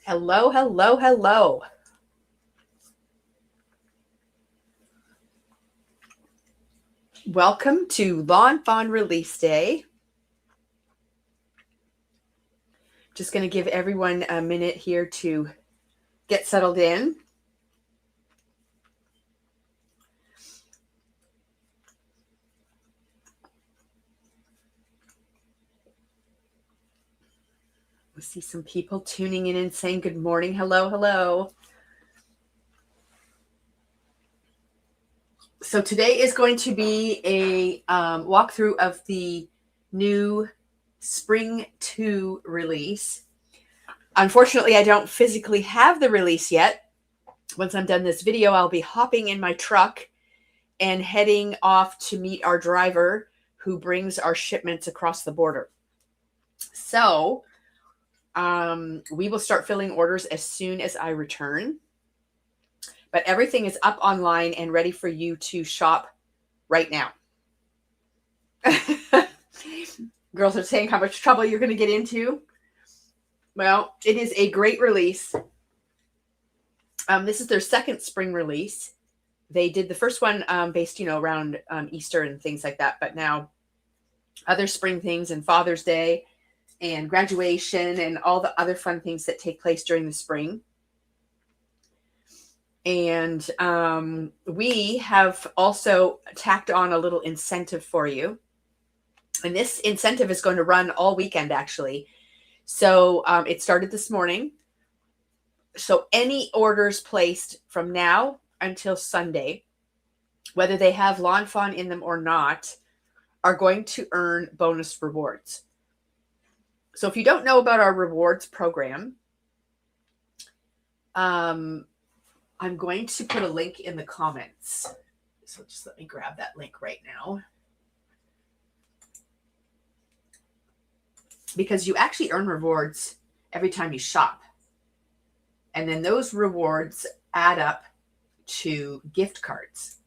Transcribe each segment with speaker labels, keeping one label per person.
Speaker 1: Hello, hello, hello. Welcome to Lawn Fawn Release Day. Just going to give everyone a minute here to get settled in. We see some people tuning in and saying good morning. Hello, hello. So today is going to be a walkthrough of the new Spring 2 release. Unfortunately, I don't physically have the release yet. Once I'm done this video, I'll be hopping in my truck and heading off to meet our driver who brings our shipments across the border. So we will start filling orders as soon as I return. But everything is up online and ready for you to shop right now. Girls are saying how much trouble you're going to get into. Well, it is a great release. This is their second spring release. They did the first one based, around Easter and things like that. But now other spring things and Father's Day and graduation and all the other fun things that take place during the spring. And we have also tacked on a little incentive for you. And this incentive is going to run all weekend, actually. So it started this morning. So any orders placed from now until Sunday, whether they have Lawn Fawn in them or not, are going to earn bonus rewards. So if you don't know about our rewards program, I'm going to put a link in the comments. So just let me grab that link right now. Because you actually earn rewards every time you shop. And then those rewards add up to gift cards.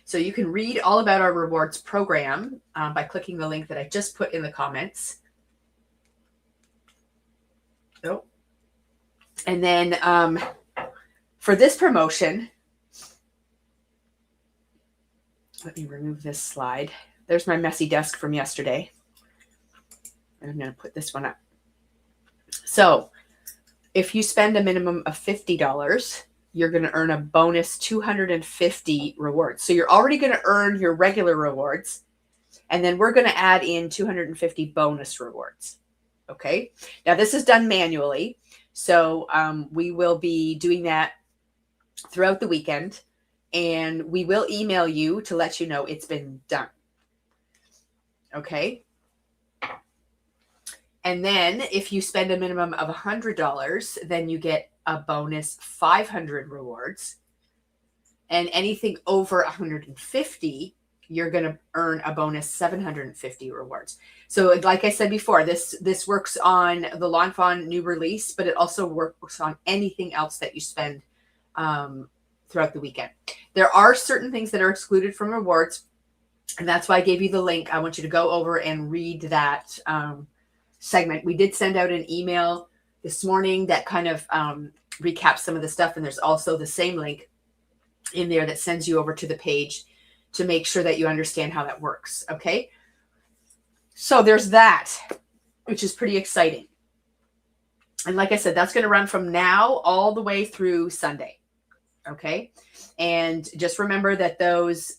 Speaker 1: So you can read all about our rewards program by clicking the link that I just put in the comments. Oh. And then for this promotion, let me remove this slide. There's my messy desk from yesterday. And I'm going to put this one up. So if you spend a minimum of $50, you're going to earn a bonus 250 rewards. So you're already going to earn your regular rewards. And then we're going to add in 250 bonus rewards. Okay. Now this is done manually. So we will be doing that throughout the weekend. And we will email you to let you know it's been done. Okay. And then if you spend a minimum of $100, then you get a bonus 500 rewards. And anything over 150, you're going to earn a bonus 750 rewards. So like I said before, this works on the Lawn Fawn new release, but it also works on anything else that you spend throughout the weekend. There are certain things that are excluded from rewards, and that's why I gave you the link. I want you to go over and read that segment. We did send out an email this morning that kind of recaps some of the stuff. And there's also the same link in there that sends you over to the page to make sure that you understand how that works. Okay. So there's that, which is pretty exciting. And like I said, that's going to run from now all the way through Sunday. Okay. And just remember that those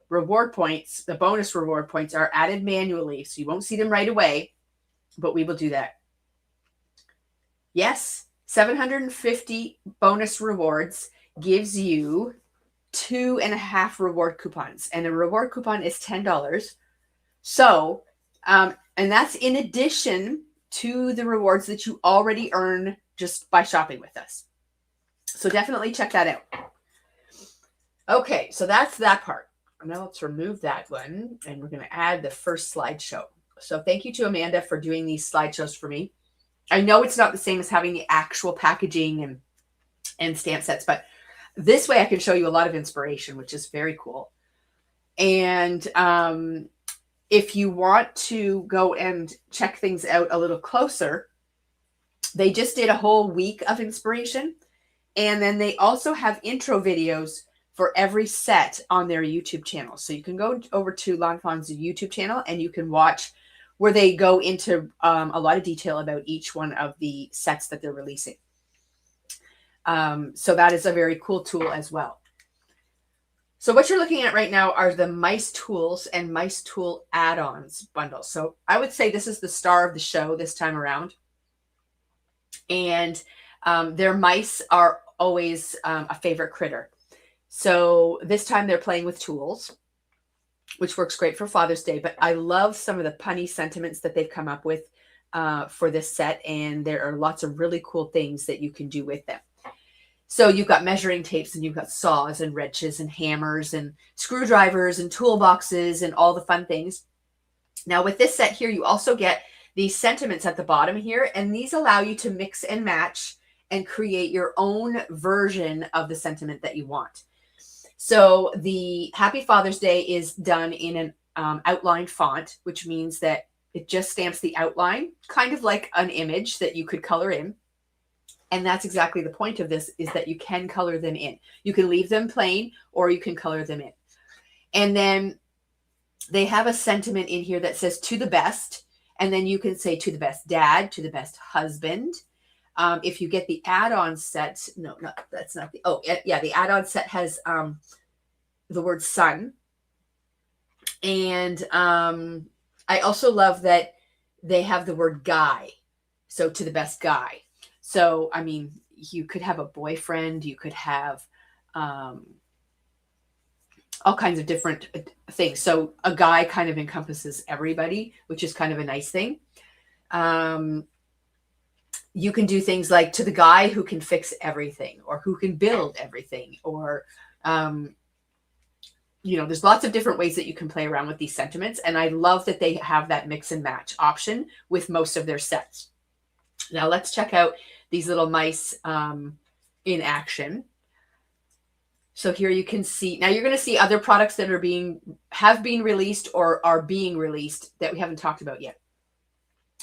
Speaker 1: reward points, the bonus reward points, are added manually. So you won't see them right away. But we will do that. Yes, 750 bonus rewards gives you 2.5 reward coupons. And a reward coupon is $10. So, and that's in addition to the rewards that you already earn just by shopping with us. So definitely check that out. Okay, so that's that part. Now let's remove that one. And we're going to add the first slideshow. So thank you to Amanda for doing these slideshows for me. I know it's not the same as having the actual packaging and stamp sets, but this way I can show you a lot of inspiration, which is very cool. And if you want to go and check things out a little closer, They just did a whole week of inspiration. And then they also have intro videos for every set on their YouTube channel. So you can go over to Lawn Fawn's YouTube channel and you can watch where they go into a lot of detail about each one of the sets that they're releasing. So that is a very cool tool as well. So what you're looking at right now are the Mice Tools and Mice Tool add-ons bundle. So I would say this is the star of the show this time around. And their mice are always a favorite critter. So this time they're playing with tools, which works great for Father's Day. But I love some of the punny sentiments that they've come up with for this set. And there are lots of really cool things that you can do with them. So you've got measuring tapes and you've got saws and wrenches and hammers and screwdrivers and toolboxes and all the fun things. Now with this set here, you also get these sentiments at the bottom here, and these allow you to mix and match and create your own version of the sentiment that you want. So the Happy Father's Day is done in an outlined font, which means that it just stamps the outline, kind of like an image that you could color in. And that's exactly the point of this, is that you can color them in. You can leave them plain or you can color them in. And then they have a sentiment in here that says to the best. And then you can say to the best dad, to the best husband. If you get the add-on set, no, that's not the, oh yeah, the add-on set has the word son. And I also love that they have the word guy. So to the best guy. So, I mean, you could have a boyfriend, you could have all kinds of different things. So a guy kind of encompasses everybody, which is kind of a nice thing. You can do things like to the guy who can fix everything or who can build everything, or, you know, there's lots of different ways that you can play around with these sentiments. And I love that they have that mix and match option with most of their sets. Now let's check out these little mice in action. So here you can see, now you're going to see other products that have been released or are being released that we haven't talked about yet.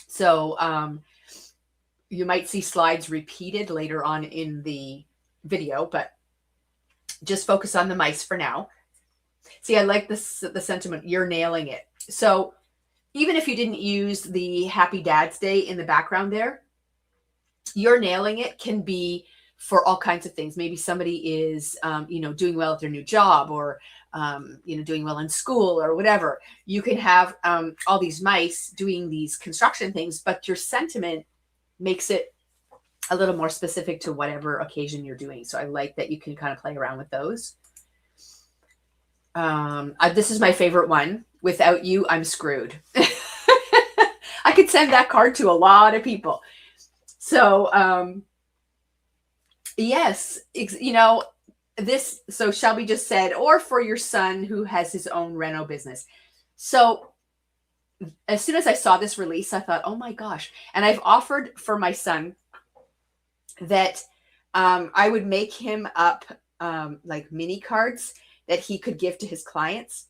Speaker 1: So you might see slides repeated later on in the video, but just focus on the mice for now. See, I like this, the sentiment, you're nailing it. So even if you didn't use the Happy Dad's Day in the background there, you're nailing it can be for all kinds of things. Maybe somebody is, you know, doing well at their new job, or, you know, doing well in school or whatever. You can have all these mice doing these construction things, but your sentiment makes it a little more specific to whatever occasion you're doing. So I like that you can kind of play around with those. This is my favorite one. Without you, I'm screwed. I could send that card to a lot of people. So, yes, you know, this, so Shelby just said, or for your son who has his own reno business. So as soon as I saw this release, I thought, oh my gosh. And I've offered for my son that I would make him up like mini cards that he could give to his clients.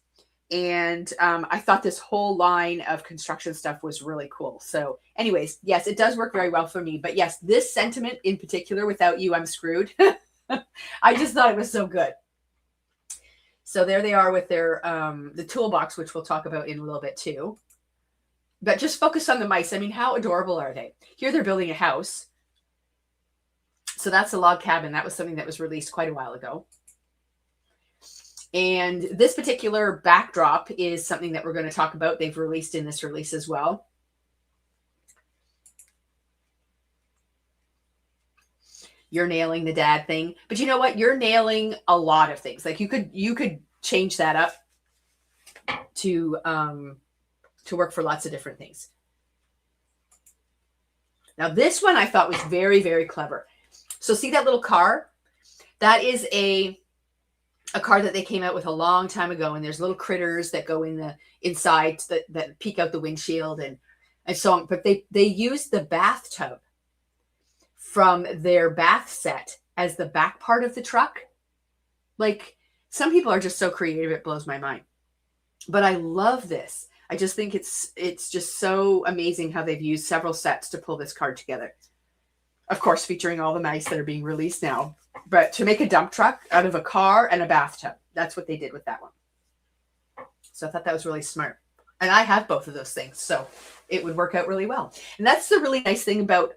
Speaker 1: And I thought this whole line of construction stuff was really cool. So anyways, yes, it does work very well for me. But yes, this sentiment in particular, without you, I'm screwed. I just thought it was so good. So there they are with their the toolbox, which we'll talk about in a little bit too. But just focus on the mice. I mean, how adorable are they? Here they're building a house. So that's a log cabin. That was something that was released quite a while ago. And this particular backdrop is something that we're going to talk about. They've released in this release as well. You're nailing the dad thing. But you know what? You're nailing a lot of things. Like you could change that up to work for lots of different things. Now this one I thought was very, very clever. So see that little car? That is a car that they came out with a long time ago, and there's little critters that go in the inside that peek out the windshield and so on. But they used the bathtub from their bath set as the back part of the truck. Like, some people are just so creative, it blows my mind. But I love this. I just think it's just so amazing how they've used several sets to pull this card together. Of course, featuring all the mice that are being released now. But to make a dump truck out of a car and a bathtub, that's what they did with that one. So I thought that was really smart. And I have both of those things, so it would work out really well. And that's the really nice thing about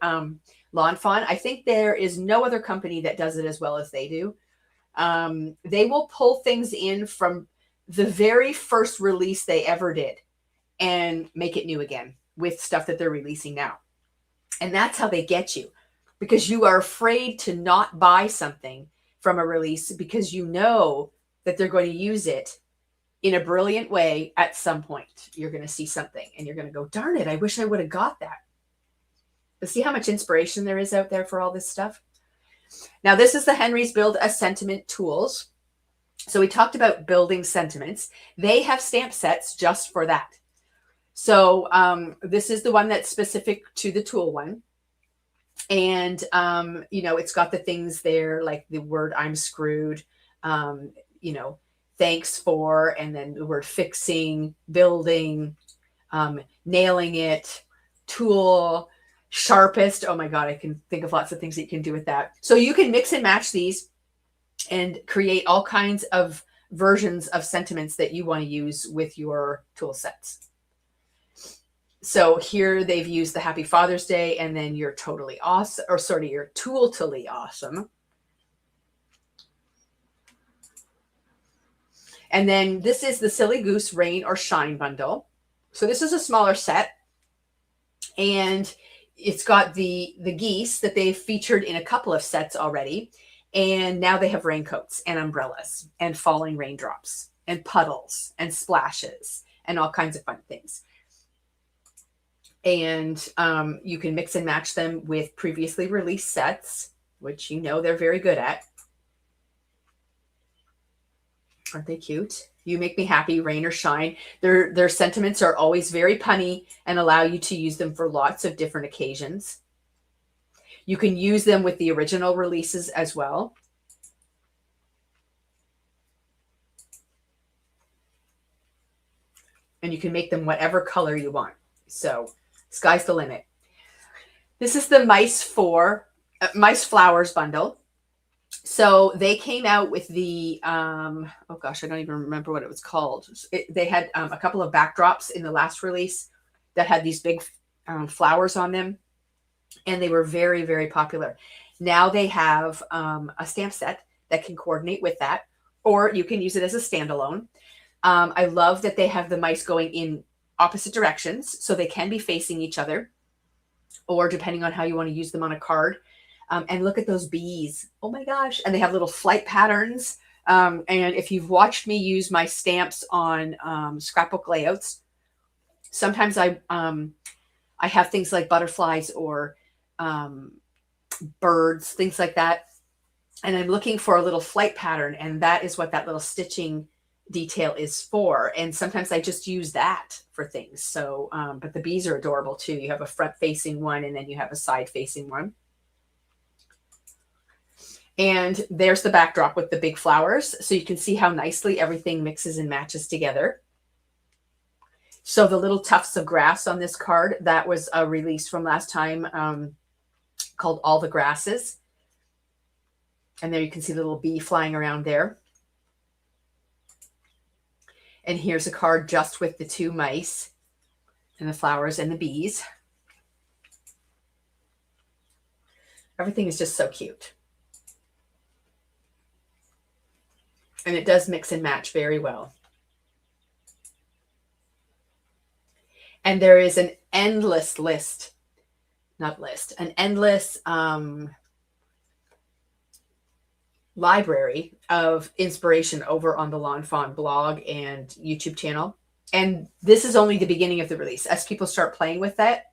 Speaker 1: Lawn Fawn. I think there is no other company that does it as well as they do. They will pull things in from the very first release they ever did and make it new again with stuff that they're releasing now. And that's how they get you, because you are afraid to not buy something from a release because you know that they're going to use it in a brilliant way at some point. You're going to see something and you're going to go, darn it, I wish I would have got that. But see how much inspiration there is out there for all this stuff? Now, this is the Henry's Build a Sentiment tools. So we talked about building sentiments. They have stamp sets just for that. So this is the one that's specific to the tool one. And, you know, it's got the things there like the word I'm screwed, you know, thanks for, and then the word fixing, building, nailing it, tool, sharpest. Oh my God, I can think of lots of things that you can do with that. So you can mix and match these and create all kinds of versions of sentiments that you want to use with your tool sets. So here they've used the Happy Father's Day and then you're totally awesome, or sort of you're tool-tally awesome. And then this is the Silly Goose Rain or Shine bundle. So this is a smaller set. And it's got the geese that they've featured in a couple of sets already. And now they have raincoats and umbrellas and falling raindrops and puddles and splashes and all kinds of fun things. And you can mix and match them with previously released sets, which you know they're very good at. Aren't they cute? You make me happy, rain or shine. Their sentiments are always very punny and allow you to use them for lots of different occasions. You can use them with the original releases as well. And you can make them whatever color you want. So sky's the limit. This is the Mice Flowers bundle. So they came out with the, oh gosh, I don't even remember what it was called. They had a couple of backdrops in the last release that had these big flowers on them. And they were very, very popular. Now they have a stamp set that can coordinate with that, or you can use it as a standalone. I love that they have the mice going in opposite directions, so they can be facing each other, or depending on how you want to use them on a card. And look at those bees. Oh my gosh. And they have little flight patterns. And if you've watched me use my stamps on scrapbook layouts, sometimes I have things like butterflies or birds, things like that. And I'm looking for a little flight pattern. And that is what that little stitching detail is for. And sometimes I just use that for things. So, but the bees are adorable too. You have a front facing one and then you have a side facing one. And there's the backdrop with the big flowers. So you can see how nicely everything mixes and matches together. So the little tufts of grass on this card, that was a release from last time called All the Grasses. And there you can see the little bee flying around there. And here's a card just with the two mice and the flowers and the bees. Everything is just so cute. And it does mix and match very well. And there is an endless an endless library of inspiration over on the Lawn Fawn blog and YouTube channel. And this is only the beginning of the release. As people start playing with that,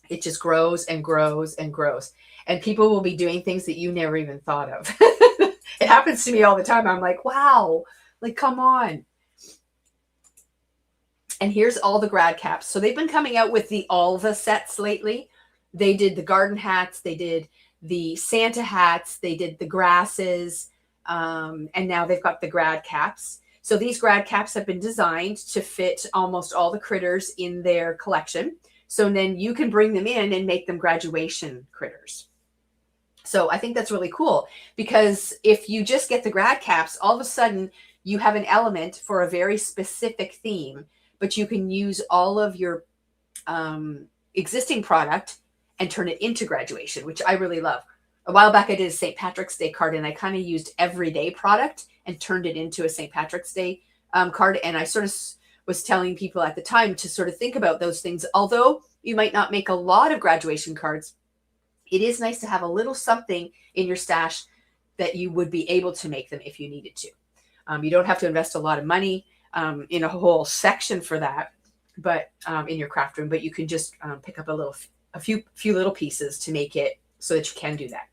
Speaker 1: it just grows and grows and grows. And people will be doing things that you never even thought of. It happens to me all the time. I'm like, wow, like, come on. And here's all the grad caps. So they've been coming out with all the sets lately. They did the garden hats. They did the Santa hats. They did the grasses. And now they've got the grad caps. So these grad caps have been designed to fit almost all the critters in their collection. So then you can bring them in and make them graduation critters. So I think that's really cool, because if you just get the grad caps, all of a sudden you have an element for a very specific theme, but you can use all of your existing product and turn it into graduation, which I really love. A while back, I did a St. Patrick's Day card, and I kind of used everyday product and turned it into a St. Patrick's Day card. And I sort of was telling people at the time to sort of think about those things. Although you might not make a lot of graduation cards, it is nice to have a little something in your stash that you would be able to make them if you needed to. You don't have to invest a lot of money in a whole section for that, but in your craft room, but you can just pick up a few little pieces to make it so that you can do that.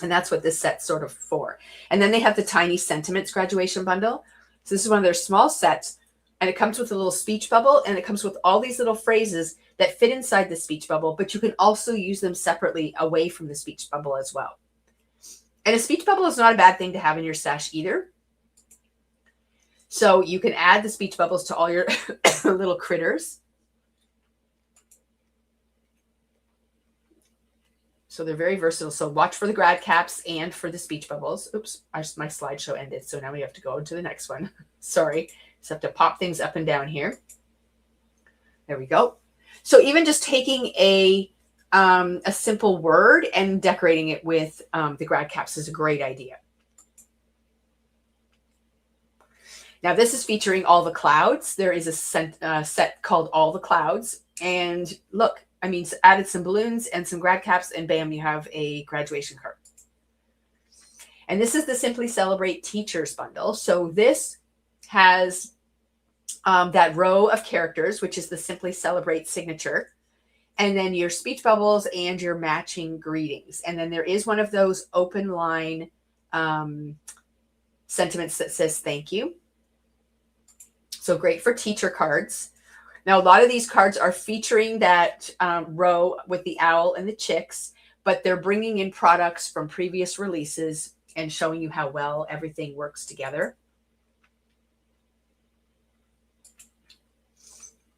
Speaker 1: And that's what this set's sort of for. And then they have the Tiny Sentiments graduation bundle. So this is one of their small sets, and it comes with a little speech bubble, and it comes with all these little phrases that fit inside the speech bubble, but you can also use them separately away from the speech bubble as well. And a speech bubble is not a bad thing to have in your stash either. So you can add the speech bubbles to all your little critters. So they're very versatile. So watch for the grad caps and for the speech bubbles. Oops, my slideshow ended. So now we have to go to the next one. Sorry. Just have to pop things up and down here. There we go. So even just taking a simple word and decorating it with the grad caps is a great idea. Now this is featuring all the clouds. There is a set called All the Clouds. And look, I mean, added some balloons and some grad caps, and bam, you have a graduation card. And this is the Simply Celebrate Teachers bundle. So this has that row of characters, which is the Simply Celebrate signature, and then your speech bubbles and your matching greetings. And then there is one of those open line sentiments that says thank you. So great for teacher cards. Now, a lot of these cards are featuring that row with the owl and the chicks, but they're bringing in products from previous releases and showing you how well everything works together.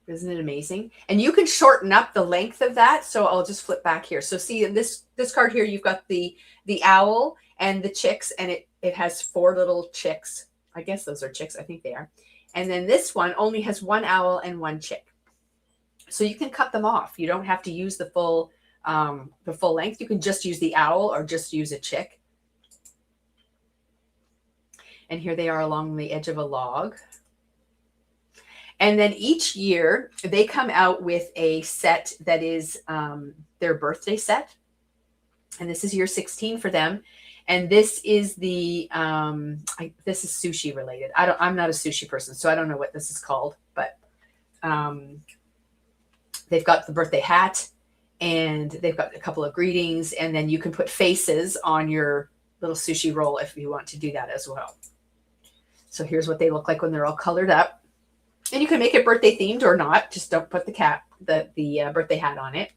Speaker 1: Isn't it amazing? And you can shorten up the length of that. So I'll just flip back here. So see in this card here, you've got the owl and the chicks, and it has 4 little chicks. I guess those are chicks. I think they are. And then this one only has 1 owl and 1 chick. So you can cut them off. You don't have to use the full length. You can just use the owl or just use a chick. And here they are along the edge of a log. And then each year they come out with a set that is their birthday set. And this is year 16 for them. And this is the, this is sushi related. I'm not a sushi person, so I don't know what this is called, but they've got the birthday hat, and they've got a couple of greetings, and then you can put faces on your little sushi roll if you want to do that as well. So here's what they look like when they're all colored up. And you can make it birthday themed or not. Just don't put the birthday hat on it.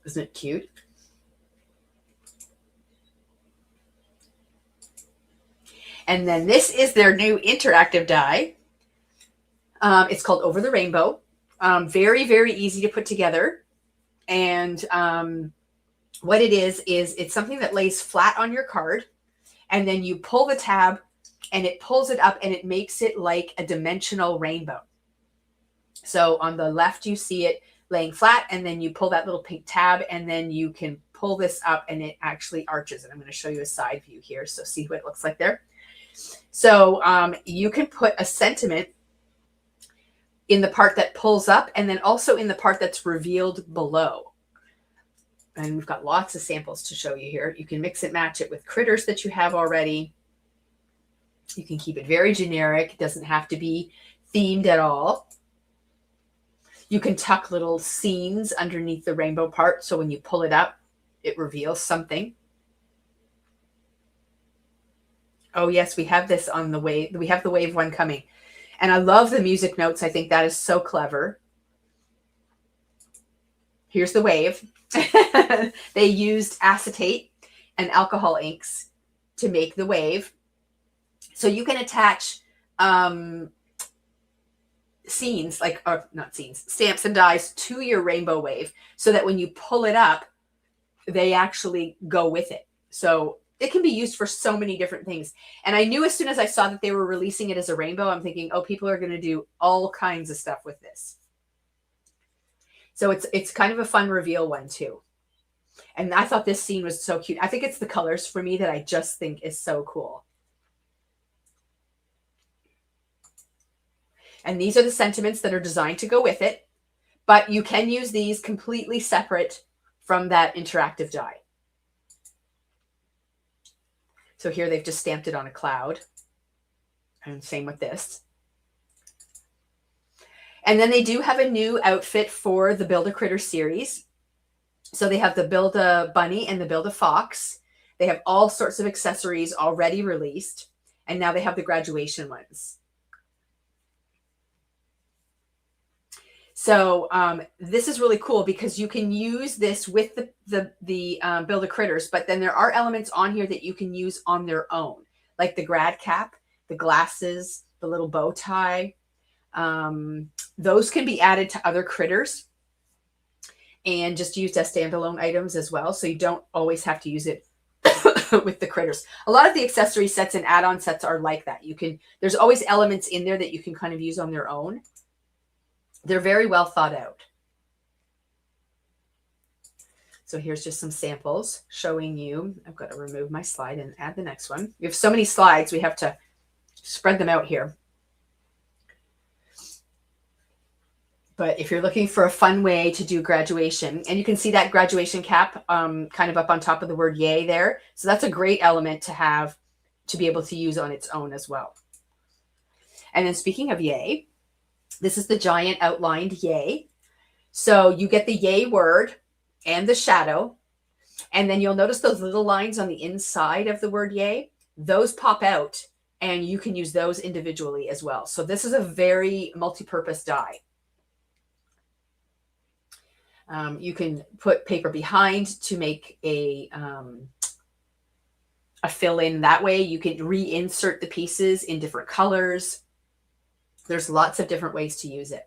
Speaker 1: Isn't it cute? And then this is their new interactive die. It's called Over the Rainbow. Very, very easy to put together. And what it is it's something that lays flat on your card. And then you pull the tab, and it pulls it up, and it makes it like a dimensional rainbow. So on the left, you see it laying flat, and then you pull that little pink tab, and then you can pull this up, and it actually arches. And I'm going to show you a side view here. So see what it looks like there. So you can put a sentiment in the part that pulls up, and then also in the part that's revealed below. And we've got lots of samples to show you here. You can mix and match it with critters that you have already. You can keep it very generic. It doesn't have to be themed at all. You can tuck little scenes underneath the rainbow part, so when you pull it up, it reveals something. Oh, yes, we have this on the way. We have the wave one coming. And I love the music notes. I think that is so clever. Here's the wave. They used acetate and alcohol inks to make the wave. So you can attach scenes, like, or not scenes, stamps and dies to your rainbow wave so that when you pull it up, they actually go with it. So it can be used for so many different things. And I knew as soon as I saw that they were releasing it as a rainbow, I'm thinking, oh, people are going to do all kinds of stuff with this. So it's kind of a fun reveal one too. And I thought this scene was so cute. I think it's the colors for me that I just think is so cool. And these are the sentiments that are designed to go with it, but you can use these completely separate from that interactive die. So here they've just stamped it on a cloud, and same with this. And then they do have a new outfit for the Build-A-Critter series. So they have the Build-A-Bunny and the Build-A-Fox. They have all sorts of accessories already released, and now they have the graduation ones. So this is really cool because you can use this with the Build-A-Critters, but then there are elements on here that you can use on their own, like the grad cap, the glasses, the little bow tie. Those can be added to other critters and just used as standalone items as well. So you don't always have to use it with the critters. A lot of the accessory sets and add-on sets are like that. There's always elements in there that you can kind of use on their own. They're very well thought out. So here's just some samples showing you. I've got to remove my slide and add the next one. We have so many slides, we have to spread them out here. But if you're looking for a fun way to do graduation, and you can see that graduation cap kind of up on top of the word yay there. So that's a great element to have to be able to use on its own as well. And then speaking of yay, this is the giant outlined yay. So you get the yay word and the shadow. And then you'll notice those little lines on the inside of the word yay. Those pop out and you can use those individually as well. So this is a very multi-purpose die. You can put paper behind to make a fill in that way. You can reinsert the pieces in different colors. There's lots of different ways to use it.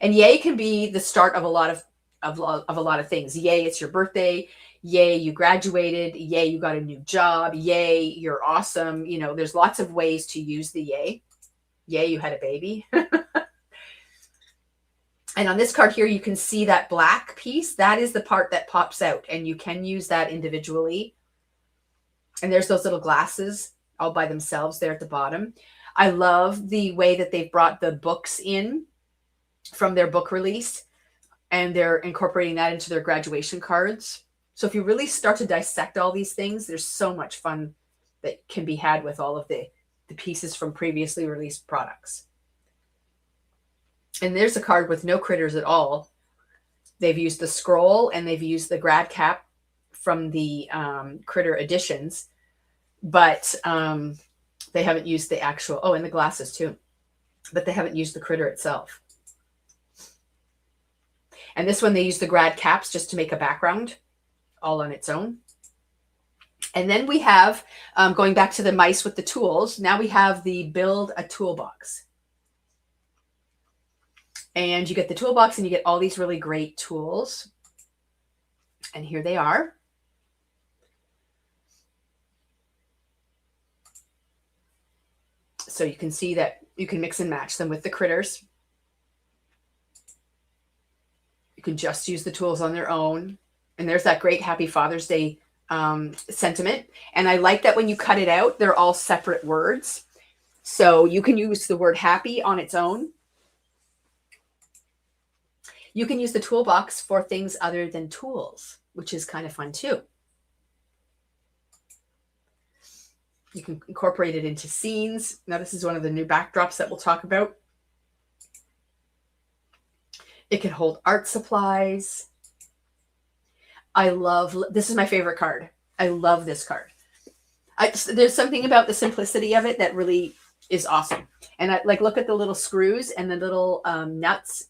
Speaker 1: And yay can be the start of a lot of things. Yay, it's your birthday. Yay, you graduated. Yay, you got a new job. Yay, you're awesome. You know, there's lots of ways to use the yay. Yay, you had a baby. And on this card here, you can see that black piece. That is the part that pops out, and you can use that individually. And there's those little glasses all by themselves there at the bottom. I love the way that they've brought the books in from their book release, and they're incorporating that into their graduation cards. So if you really start to dissect all these things, there's so much fun that can be had with all of the pieces from previously released products. And there's a card with no critters at all. They've used the scroll and they've used the grad cap from the critter editions, but they haven't used the actual, oh, and the glasses too, but they haven't used the critter itself. And this one, they use the grad caps just to make a background all on its own. And then we have, going back to the mice with the tools, now we have the Build a Toolbox. And you get the toolbox and you get all these really great tools. And here they are. So you can see that you can mix and match them with the critters. You can just use the tools on their own. And there's that great Happy Father's Day sentiment. And I like that when you cut it out, they're all separate words. So you can use the word happy on its own. You can use the toolbox for things other than tools, which is kind of fun too. You can incorporate it into scenes. Now, this is one of the new backdrops that we'll talk about. It can hold art supplies. This is my favorite card. I love this card. There's something about the simplicity of it that really is awesome. And look at the little screws and the little nuts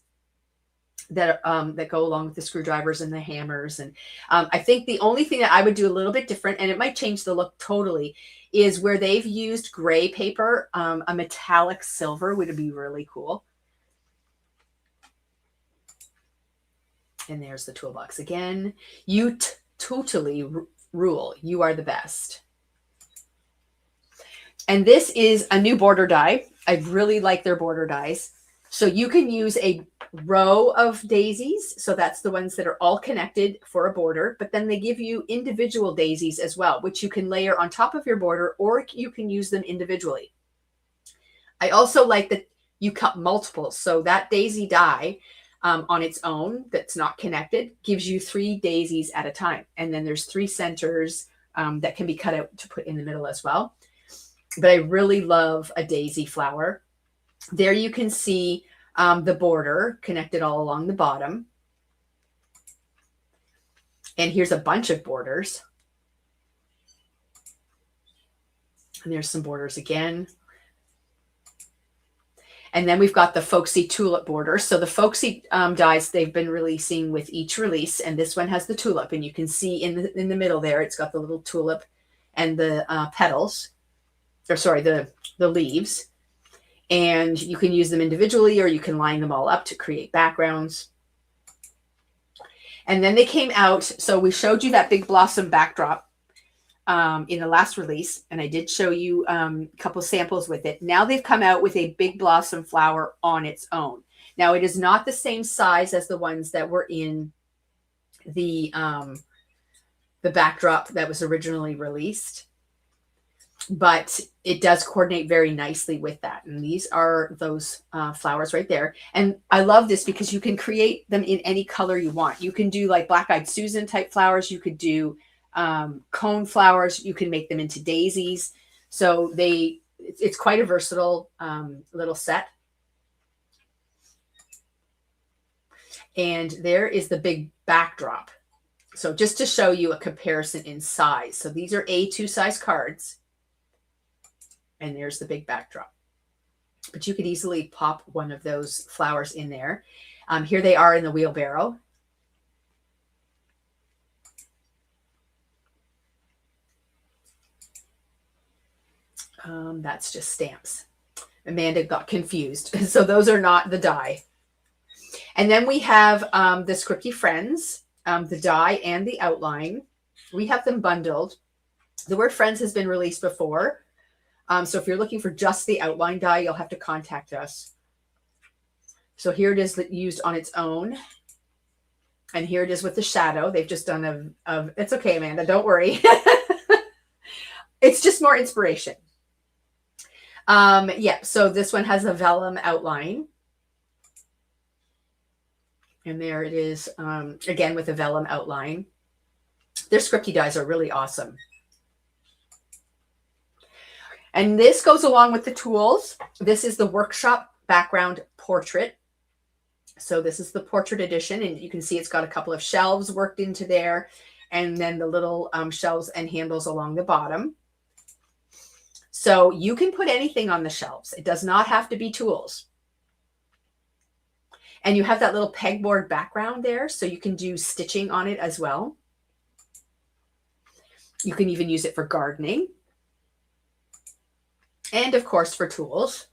Speaker 1: that go along with the screwdrivers and the hammers. And I think the only thing that I would do a little bit different, and it might change the look totally, is where they've used gray paper. A metallic silver would be really cool. And there's the toolbox again. You totally rule. You are the best. And this is a new border die. I really like their border dies. So you can use a row of daisies. So that's the ones that are all connected for a border, but then they give you individual daisies as well, which you can layer on top of your border, or you can use them individually. I also like that you cut multiples. So that daisy die on its own that's not connected gives you 3 daisies at a time. And then there's 3 centers that can be cut out to put in the middle as well. But I really love a daisy flower. There you can see the border connected all along the bottom. And here's a bunch of borders. And there's some borders again. And then we've got the folksy tulip border. So the folksy dies they've been releasing with each release. And this one has the tulip. And you can see in the middle there, it's got the little tulip and the petals. Or sorry, the leaves. And you can use them individually, or you can line them all up to create backgrounds. And then they came out. So we showed you that big blossom backdrop in the last release. And I did show you a couple samples with it. Now they've come out with a big blossom flower on its own. Now it is not the same size as the ones that were in the backdrop that was originally released. But it does coordinate very nicely with that. And these are those flowers right there. And I love this because you can create them in any color you want. You can do like Black-Eyed Susan type flowers. You could do cone flowers. You can make them into daisies. So it's quite a versatile little set. And there is the big backdrop. So just to show you a comparison in size. So these are A2 size cards. And there's the big backdrop. But you could easily pop one of those flowers in there. Here they are in the wheelbarrow. That's just stamps. Amanda got confused. So those are not the die. And then we have the Scripty Friends, the die and the outline. We have them bundled. The word Friends has been released before. So if you're looking for just the outline die, you'll have to contact us. So here it is used on its own. And here it is with the shadow. They've just done it's okay, Amanda, don't worry. It's just more inspiration. Yeah, so this one has a vellum outline. And there it is, again, with a vellum outline. Their Scripty dies are really awesome. And this goes along with the tools. This is the Workshop Background Portrait. So this is the portrait edition, and you can see it's got a couple of shelves worked into there, and then the little shelves and handles along the bottom. So you can put anything on the shelves. It does not have to be tools. And you have that little pegboard background there, so you can do stitching on it as well. You can even use it for gardening. And of course for tools.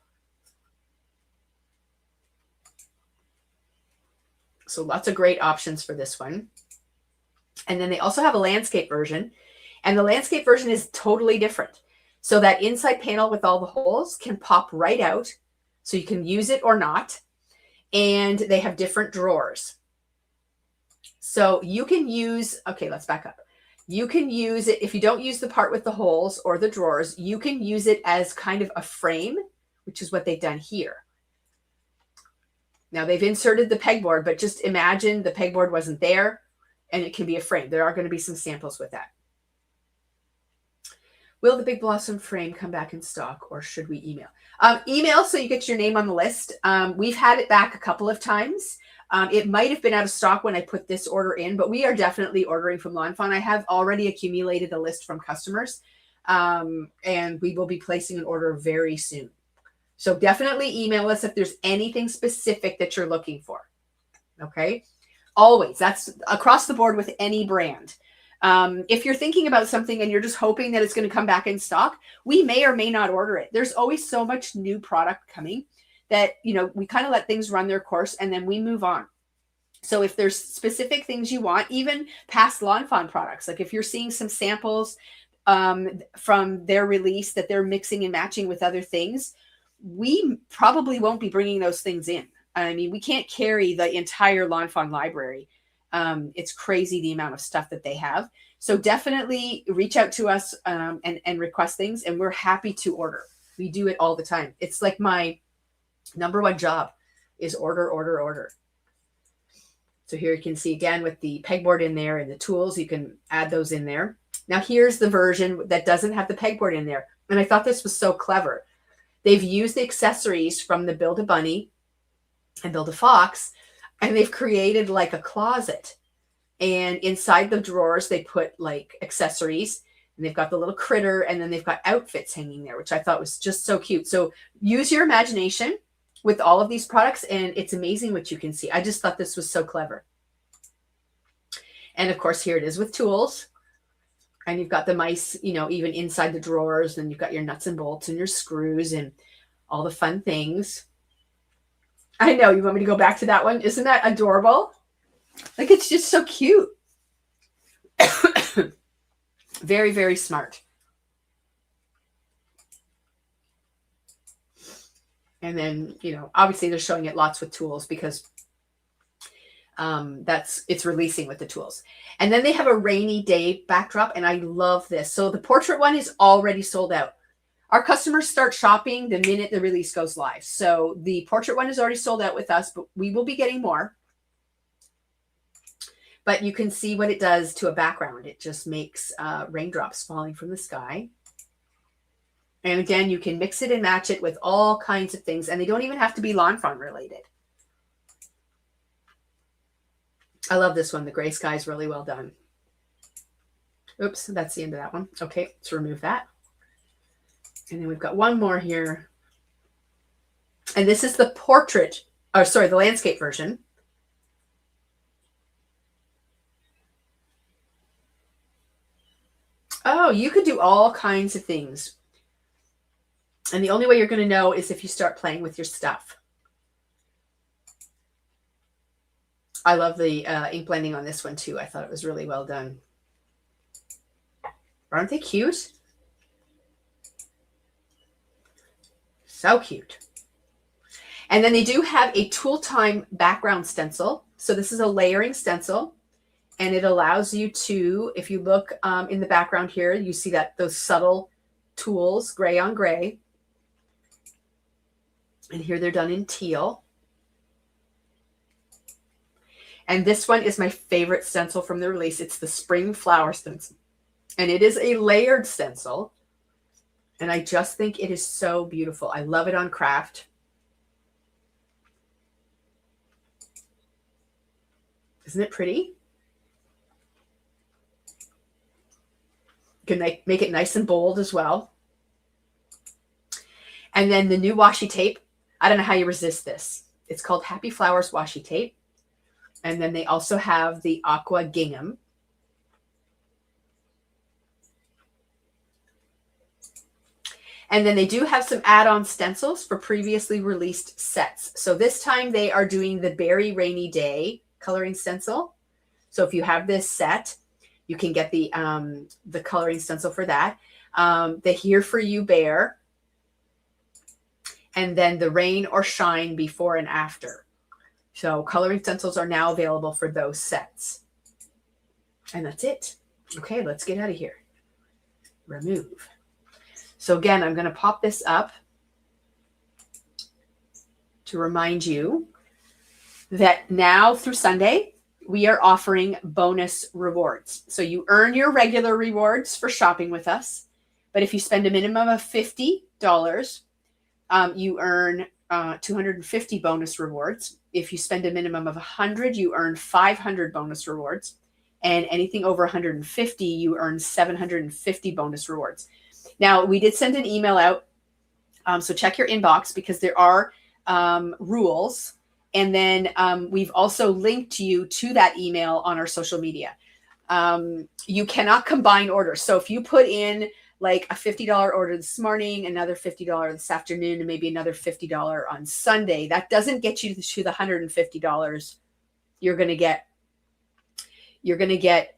Speaker 1: So lots of great options for this one. And then they also have a landscape version. And the landscape version is totally different. So that inside panel with all the holes can pop right out. So you can use it or not. And they have different drawers. So you can use, okay, let's back up. You can use it, if you don't use the part with the holes or the drawers, you can use it as kind of a frame, which is what they've done here. Now they've inserted the pegboard, but just imagine the pegboard wasn't there and it can be a frame. There are going to be some samples with that. Will the Big Blossom frame come back in stock, or should we email? Email so you get your name on the list. We've had it back a couple of times. It might have been out of stock when I put this order in, but we are definitely ordering from Lawn Fawn. I have already accumulated a list from customers, and we will be placing an order very soon. So definitely email us if there's anything specific that you're looking for. Okay. Always. That's across the board with any brand. If you're thinking about something and you're just hoping that it's going to come back in stock, we may or may not order it. There's always so much new product coming that, you know, we kind of let things run their course and then we move on. So if there's specific things you want, even past Lawn Fawn products, like if you're seeing some samples from their release that they're mixing and matching with other things, we probably won't be bringing those things in. I mean, we can't carry the entire Lawn Fawn library. It's crazy the amount of stuff that they have. So definitely reach out to us and request things, and we're happy to order. We do it all the time. It's like my number one job is order, order, order. So here you can see again with the pegboard in there and the tools, you can add those in there. Now here's the version that doesn't have the pegboard in there. And I thought this was so clever. They've used the accessories from the Build-A-Bunny and Build-A-Fox, and they've created like a closet. And inside the drawers, they put like accessories, and they've got the little critter, and then they've got outfits hanging there, which I thought was just so cute. So use your imagination with all of these products, and it's amazing what you can see. I just thought this was so clever. And of course, here it is with tools. And you've got the mice, you know, even inside the drawers, and you've got your nuts and bolts and your screws and all the fun things. I know, you want me to go back to that one? Isn't that adorable? Like, it's just so cute. Very, very smart. And then, you know, obviously they're showing it lots with tools because it's releasing with the tools. And then they have a rainy day backdrop, and I love this. So the portrait one is already sold out. Our customers start shopping the minute the release goes live. So the portrait one is already sold out with us, but we will be getting more. But you can see what it does to a background. It just makes raindrops falling from the sky. And again, you can mix it and match it with all kinds of things. And they don't even have to be Lawn Fawn related. I love this one. The gray sky is really well done. Oops, that's the end of that one. Okay, let's remove that. And then we've got one more here. And this is the portrait, or sorry, the landscape version. Oh, you could do all kinds of things. And the only way you're going to know is if you start playing with your stuff. I love the ink blending on this one too. I thought it was really well done. Aren't they cute? So cute. And then they do have a Tool Time background stencil. So this is a layering stencil, and it allows you to, if you look in the background here, you see that those subtle tools, gray on gray. And here they're done in teal. And this one is my favorite stencil from the release. It's the Spring Flower stencil. And it is a layered stencil. And I just think it is so beautiful. I love it on craft. Isn't it pretty? You can make it nice and bold as well. And then the new washi tape. I don't know how you resist this. It's called Happy Flowers washi tape. And then they also have the Aqua Gingham. And then they do have some add-on stencils for previously released sets. So this time they are doing the Berry Rainy Day coloring stencil. So if you have this set, you can get the coloring stencil for that. The Here For You Bear. And then the Rain or Shine Before and After. So coloring stencils are now available for those sets. And that's it. Okay, let's get out of here. Remove. So again, I'm going to pop this up to remind you that now through Sunday, we are offering bonus rewards. So you earn your regular rewards for shopping with us. But if you spend a minimum of $50, you earn 250 bonus rewards. If you spend a minimum of 100, you earn 500 bonus rewards. And anything over 150, you earn 750 bonus rewards. Now, we did send an email out, so check your inbox because there are rules And then we've also linked you to that email on our social media. You cannot combine orders. So if you put in like a $50 order this morning, another $50 this afternoon, and maybe another $50 on Sunday, that doesn't get you to the $150 you're going to get. You're going to get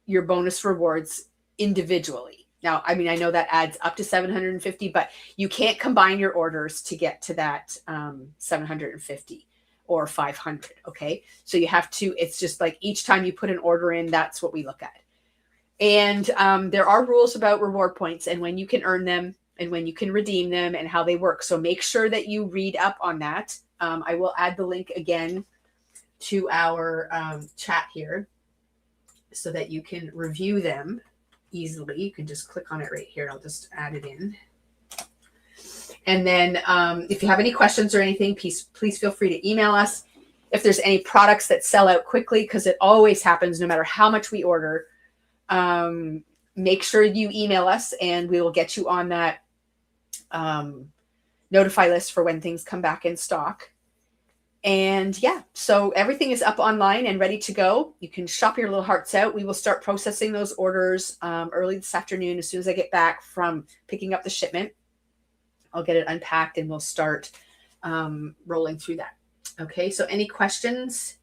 Speaker 1: your bonus rewards individually. Now, I mean, I know that adds up to 750, but you can't combine your orders to get to that 750 or 500. Okay. So you have to, it's just like each time you put an order in, that's what we look at. And there are rules about reward points and when you can earn them and when you can redeem them and how they work. So make sure that you read up on that. I will add the link again to our chat here so that you can review them easily. You can just click on it right here. I'll just add it in. And then if you have any questions or anything, please feel free to email us. If there's any products that sell out quickly, because it always happens no matter how much we order, make sure you email us and we will get you on that notify list for when things come back in stock. And yeah, so everything is up online and ready to go. You can shop your little hearts out. We will start processing those orders early this afternoon. As soon as I get back from picking up the shipment, I'll get it unpacked and we'll start rolling through that. Okay, so any questions?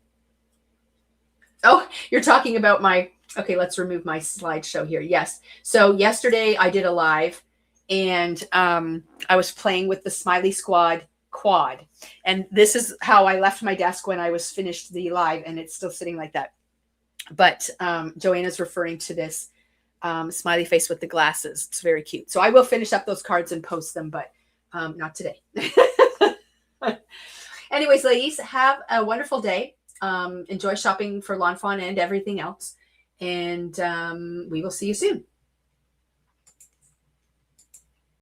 Speaker 1: Oh, you're talking about my, okay, let's remove my slideshow here. Yes. So yesterday I did a live and I was playing with the Smiley Squad quad. And this is how I left my desk when I was finished the live and it's still sitting like that. But Joanna's referring to this smiley face with the glasses. It's very cute. So I will finish up those cards and post them, but not today. Anyways, ladies, have a wonderful day. Enjoy shopping for Lawn Fawn and everything else. And we will see you soon.